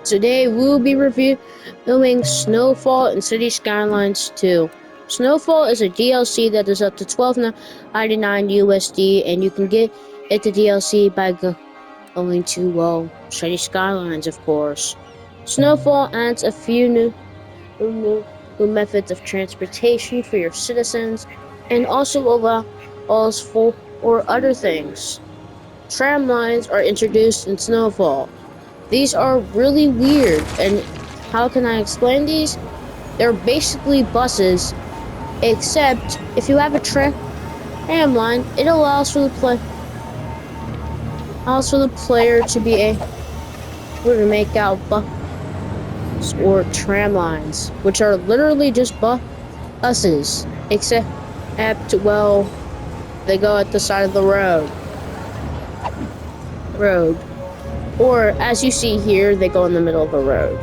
Today we'll be reviewing Snowfall and City Skylines 2. Snowfall is a DLC that is up to $12.99 USD, and you can get it the DLC by going to, City Skylines, of course. Snowfall adds a few new methods of transportation for your citizens, and also allows for other things. Tram lines are introduced in Snowfall. These are really weird, and how can I explain these? They're basically buses, except if you have a tram line, it allows for the player to be able to make out bus or tram lines, which are literally just buses, except they go at the side of the road, or as you see here, they go in the middle of the road.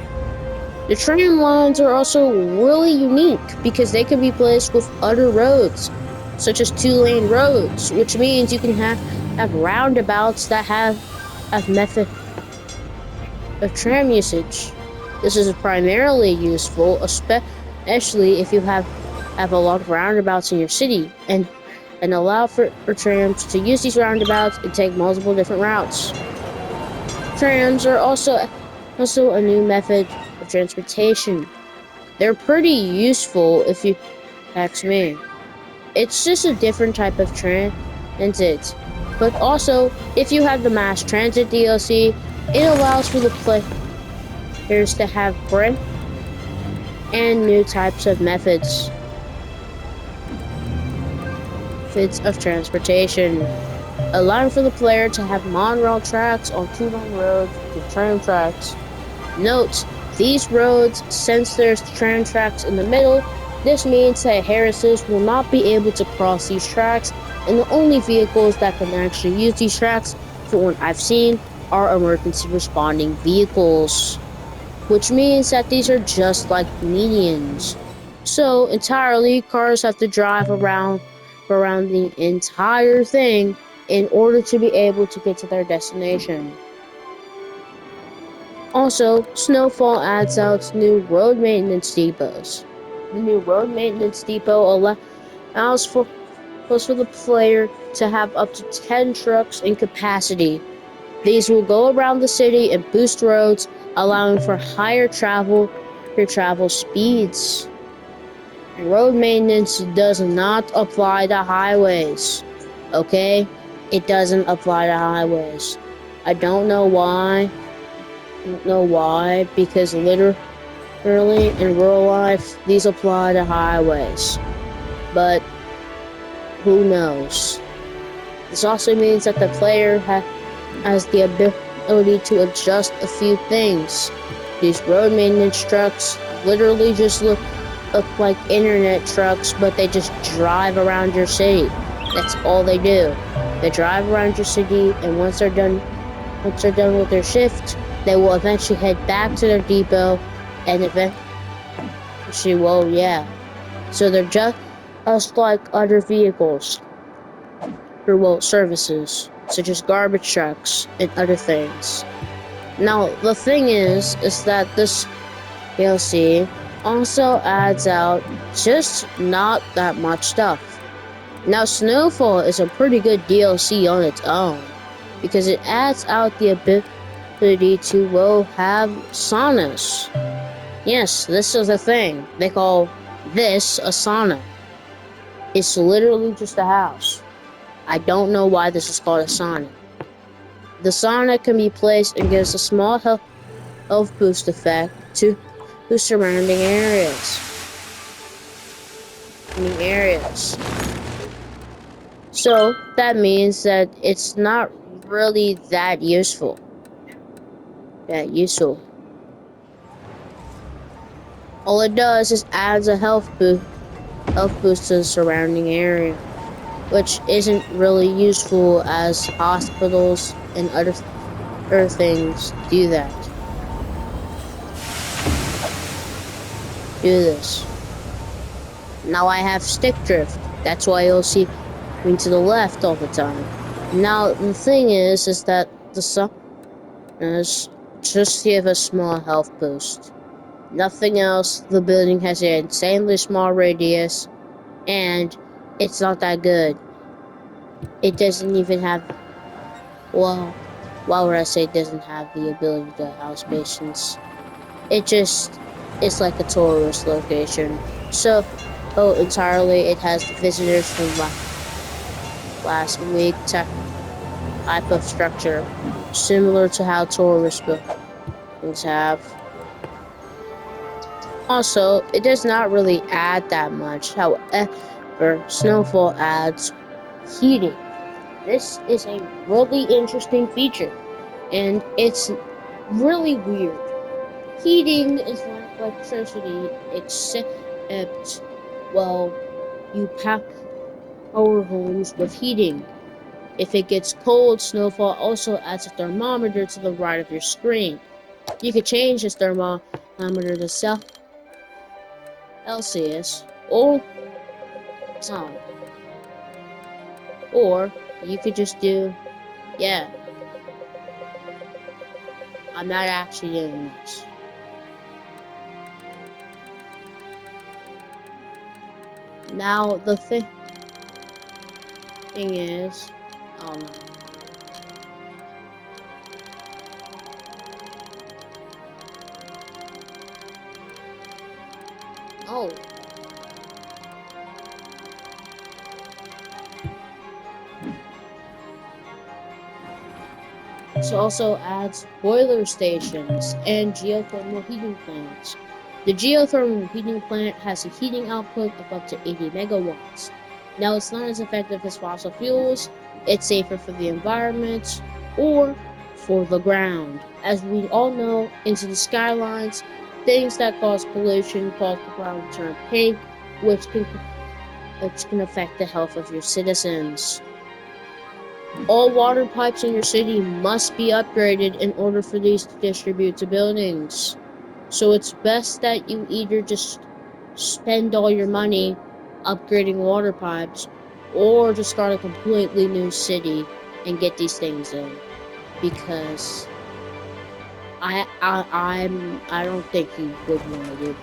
The tram lines are also really unique because they can be placed with other roads, such as two-lane roads, which means you can have roundabouts that have method of tram usage. This is primarily useful, especially if you have a lot of roundabouts in your city, and allow for trams to use these roundabouts and take multiple different routes. Trams are also a new method of transportation. They're pretty useful if you ask me. It's just a different type of transit. But also, if you have the mass transit DLC, it allows for the players to have brand and new types of methods of transportation, allowing for the player to have monorail tracks on two-lane roads with tram tracks. Note, these roads, since there's tram tracks in the middle, this means that Harrises will not be able to cross these tracks, and the only vehicles that can actually use these tracks, for what I've seen, are emergency responding vehicles. Which means that these are just like medians. So entirely, cars have to drive around the entire thing in order to be able to get to their destination. Also, Snowfall adds out new road maintenance depots. The new road maintenance depot allows for the player to have up to 10 trucks in capacity. These will go around the city and boost roads, allowing for higher travel speeds. Road maintenance does not apply to highways. Okay? It doesn't apply to highways. I don't know why. Because literally in real life, these apply to highways. But who knows? This also means that the player has the ability to adjust a few things. These road maintenance trucks literally just look like internet trucks, but they just drive around your city. That's all they do. They drive around your city, and once they're done with their shift, they will eventually head back to their depot, and eventually, So they're just like other vehicles for services, such as garbage trucks and other things. Now, the thing is that this DLC also adds out just not that much stuff. Now, Snowfall is a pretty good DLC on its own, because it adds out the ability to, have saunas. Yes, this is a thing. They call this a sauna. It's literally just a house. I don't know why this is called a sauna. The sauna can be placed and gives a small health boost effect to surrounding areas. So that means that it's not really that useful. All it does is adds a health boost to the surrounding area, which isn't really useful as hospitals and other things do this. Now I have stick drift. That's why you'll see me to the left all the time. Now the thing is that the saunas just give a small health boost. Nothing else. The building has an insanely small radius, and it's not that good. It doesn't even have, well, why would I say it doesn't have the ability to house patients? It just is like a tourist location. So, oh, entirely, it has the visitors from last week type of structure, similar to how tourist buildings have. Also, it does not really add that much. However, snowfall adds heating. This is a really interesting feature, and it's really weird. Heating is like electricity, except, well, you power homes with heating. If it gets cold, snowfall also adds a thermometer to the right of your screen. You could change this thermometer to Celsius or some, or you could just do, yeah, I'm not actually doing this. Now, the thing is, oh no. Oh, this also adds boiler stations and geothermal heating plants. The geothermal heating plant has a heating output of up to 80 megawatts. Now, it's not as effective as fossil fuels, it's safer for the environment or for the ground. As we all know, into the skylines, things that cause pollution cause the ground to turn pink, which can affect the health of your citizens. All water pipes in your city must be upgraded in order for these to distribute to buildings. So it's best that you either just spend all your money upgrading water pipes or just start a completely new city and get these things in. Because I don't think you would want to do that.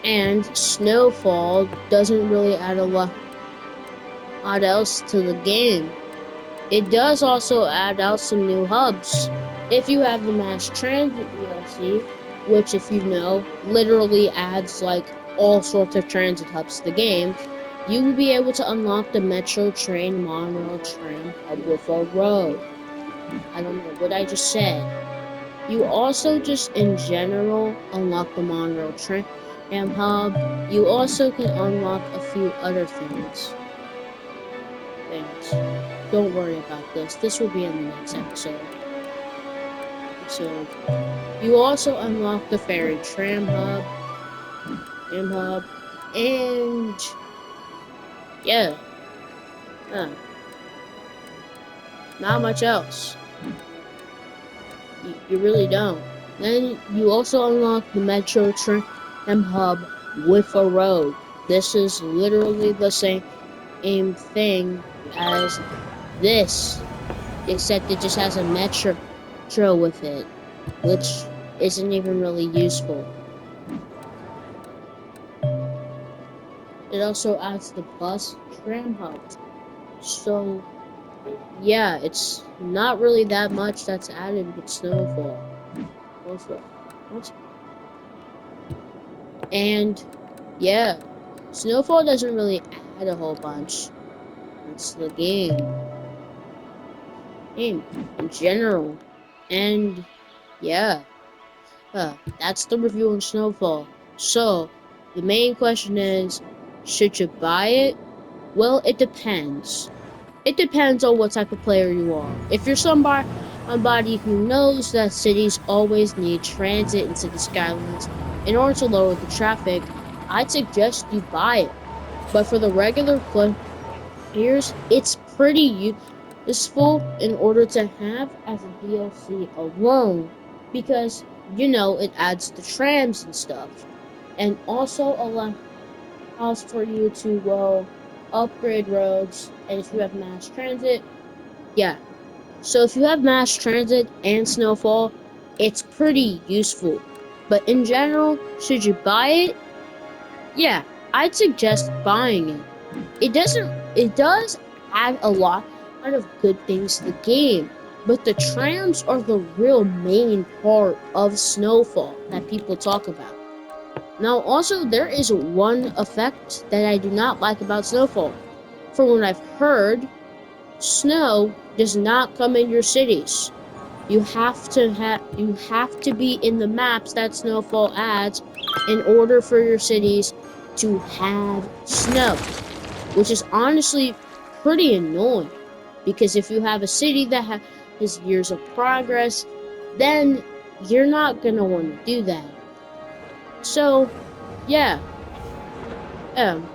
And snowfall doesn't really add a lot else to the game. It does also add out some new hubs. If you have the mass transit DLC, which, if you know, literally adds like all sorts of transit hubs to the game, you will be able to unlock the metro train monorail tram hub with a road. I don't know what I just said. You also just in general unlock the monorail tram hub. You also can unlock a few other things. Don't worry about this. This will be in the next episode. So you also unlock the ferry tram hub, and yeah, not much else. You really don't. Then you also unlock the metro tram hub with a road. This is literally the same thing as this, except it just has a metro with it, which isn't even really useful. It also adds the bus tram hub. So yeah, it's not really that much that's added with Snowfall. And yeah, Snowfall doesn't really add a whole bunch. It's the game in general. And yeah, that's the review on Snowfall. So the main question is, should you buy it? Well, it depends. It depends on what type of player you are. If you're somebody who knows that cities always need transit into the skylines in order to lower the traffic, I'd suggest you buy it. But for the regular players, it's pretty useful in order to have as a DLC alone, because it adds the trams and stuff, and also allows for you to upgrade roads. And if you have mass transit, yeah, So if you have mass transit and snowfall, it's pretty useful. But in general, should you buy it? Yeah, I'd suggest buying it. It does add a lot of good things to the game, but the trams are the real main part of Snowfall that people talk about. Now, also, there is one effect that I do not like about Snowfall. From what I've heard, snow does not come in your cities. You have to be in the maps that Snowfall adds in order for your cities to have snow, which is honestly pretty annoying because if you have a city that has years of progress, then you're not gonna want to do that. So, yeah, um,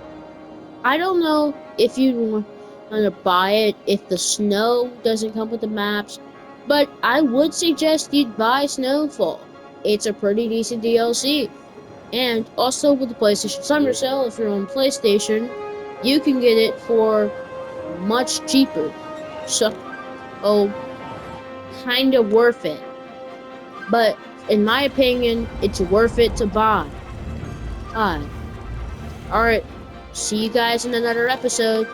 I don't know if you want to buy it if the snow doesn't come with the maps, but I would suggest you'd buy Snowfall. It's a pretty decent DLC. And also with the PlayStation Summer Sale, if you're on PlayStation, you can get it for much cheaper. So, oh, kind of worth it. But in my opinion, it's worth it to buy. Alright, see you guys in another episode.